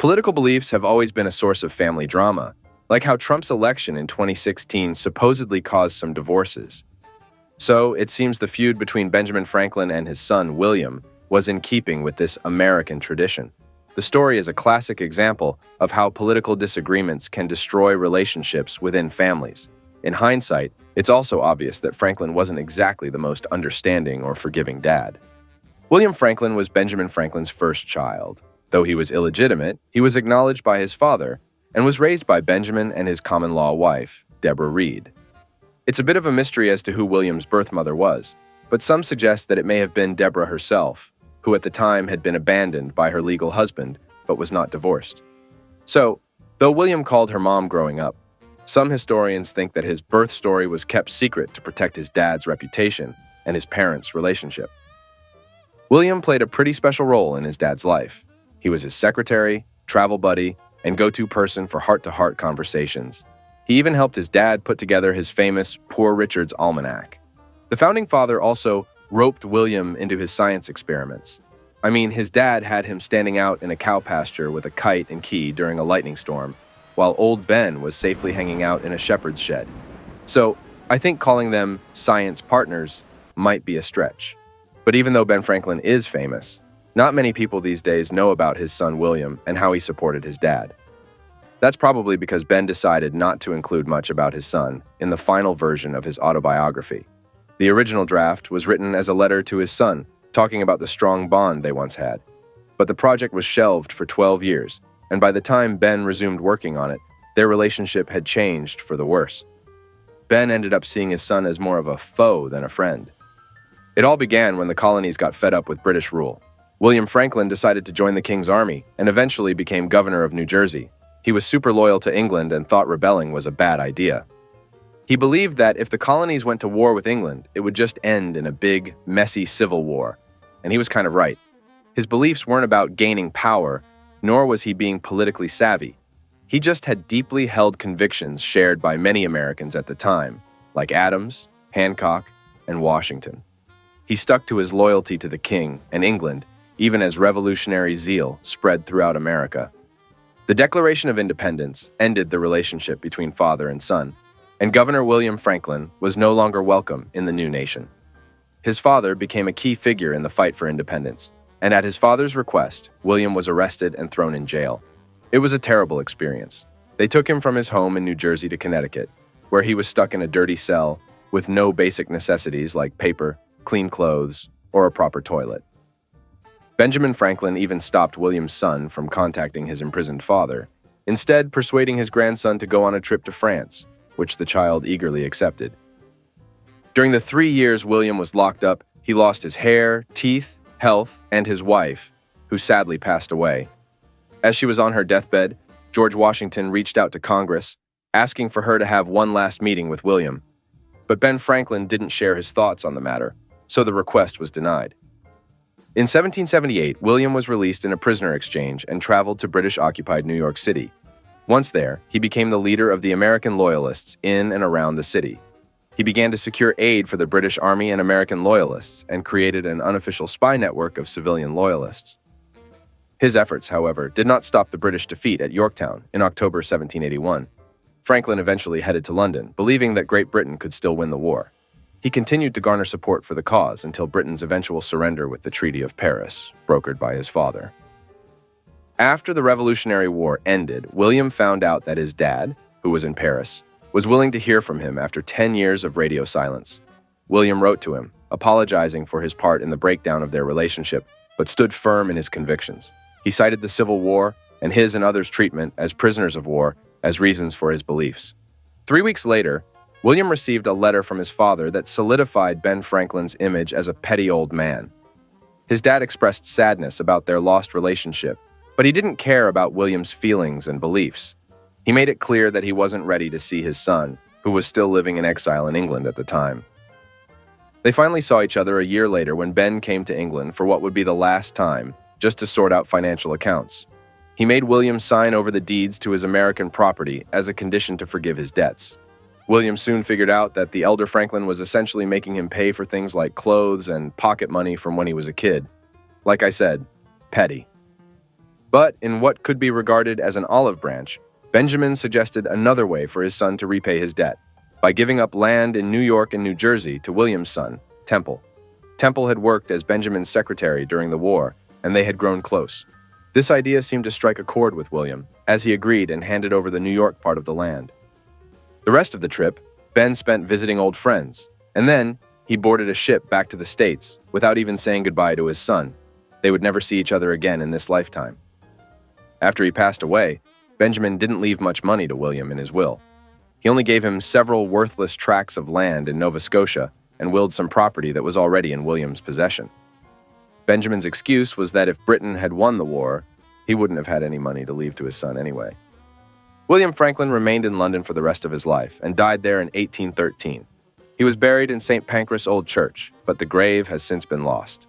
Political beliefs have always been a source of family drama, like how Trump's election in 2016 supposedly caused some divorces. So, it seems the feud between Benjamin Franklin and his son, William, was in keeping with this American tradition. The story is a classic example of how political disagreements can destroy relationships within families. In hindsight, it's also obvious that Franklin wasn't exactly the most understanding or forgiving dad. William Franklin was Benjamin Franklin's first child. Though he was illegitimate, he was acknowledged by his father and was raised by Benjamin and his common-law wife, Deborah Reed. It's a bit of a mystery as to who William's birth mother was, but some suggest that it may have been Deborah herself, who at the time had been abandoned by her legal husband but was not divorced. So, though William called her mom growing up, some historians think that his birth story was kept secret to protect his dad's reputation and his parents' relationship. William played a pretty special role in his dad's life. He was his secretary, travel buddy, and go-to person for heart-to-heart conversations. He even helped his dad put together his famous Poor Richard's Almanac. The founding father also roped William into his science experiments. I mean, his dad had him standing out in a cow pasture with a kite and key during a lightning storm, while old Ben was safely hanging out in a shepherd's shed. So, I think calling them science partners might be a stretch. But even though Ben Franklin is famous, not many people these days know about his son William and how he supported his dad. That's probably because Ben decided not to include much about his son in the final version of his autobiography. The original draft was written as a letter to his son, talking about the strong bond they once had. But the project was shelved for 12 years, and by the time Ben resumed working on it, their relationship had changed for the worse. Ben ended up seeing his son as more of a foe than a friend. It all began when the colonies got fed up with British rule. William Franklin decided to join the King's Army and eventually became governor of New Jersey. He was super loyal to England and thought rebelling was a bad idea. He believed that if the colonies went to war with England, it would just end in a big, messy civil war. And he was kind of right. His beliefs weren't about gaining power, nor was he being politically savvy. He just had deeply held convictions shared by many Americans at the time, like Adams, Hancock, and Washington. He stuck to his loyalty to the King and England, even as revolutionary zeal spread throughout America. The Declaration of Independence ended the relationship between father and son, and Governor William Franklin was no longer welcome in the new nation. His father became a key figure in the fight for independence, and at his father's request, William was arrested and thrown in jail. It was a terrible experience. They took him from his home in New Jersey to Connecticut, where he was stuck in a dirty cell with no basic necessities like paper, clean clothes, or a proper toilet. Benjamin Franklin even stopped William's son from contacting his imprisoned father, instead persuading his grandson to go on a trip to France, which the child eagerly accepted. During the 3 years William was locked up, he lost his hair, teeth, health, and his wife, who sadly passed away. As she was on her deathbed, George Washington reached out to Congress, asking for her to have one last meeting with William. But Ben Franklin didn't share his thoughts on the matter, so the request was denied. In 1778, William was released in a prisoner exchange and traveled to British-occupied New York City. Once there, he became the leader of the American loyalists in and around the city. He began to secure aid for the British Army and American loyalists and created an unofficial spy network of civilian loyalists. His efforts, however, did not stop the British defeat at Yorktown in October 1781. Franklin eventually headed to London, believing that Great Britain could still win the war. He continued to garner support for the cause until Britain's eventual surrender with the Treaty of Paris, brokered by his father. After the Revolutionary War ended, William found out that his dad, who was in Paris, was willing to hear from him after 10 years of radio silence. William wrote to him, apologizing for his part in the breakdown of their relationship, but stood firm in his convictions. He cited the Civil War and his and others' treatment as prisoners of war as reasons for his beliefs. 3 weeks later, William received a letter from his father that solidified Ben Franklin's image as a petty old man. His dad expressed sadness about their lost relationship, but he didn't care about William's feelings and beliefs. He made it clear that he wasn't ready to see his son, who was still living in exile in England at the time. They finally saw each other a year later when Ben came to England for what would be the last time, just to sort out financial accounts. He made William sign over the deeds to his American property as a condition to forgive his debts. William soon figured out that the elder Franklin was essentially making him pay for things like clothes and pocket money from when he was a kid. Like I said, petty. But in what could be regarded as an olive branch, Benjamin suggested another way for his son to repay his debt, by giving up land in New York and New Jersey to William's son, Temple. Temple had worked as Benjamin's secretary during the war, and they had grown close. This idea seemed to strike a chord with William, as he agreed and handed over the New York part of the land. The rest of the trip, Ben spent visiting old friends, and then he boarded a ship back to the States without even saying goodbye to his son. They would never see each other again in this lifetime. After he passed away, Benjamin didn't leave much money to William in his will. He only gave him several worthless tracts of land in Nova Scotia and willed some property that was already in William's possession. Benjamin's excuse was that if Britain had won the war, he wouldn't have had any money to leave to his son anyway. William Franklin remained in London for the rest of his life and died there in 1813. He was buried in St. Pancras Old Church, but the grave has since been lost.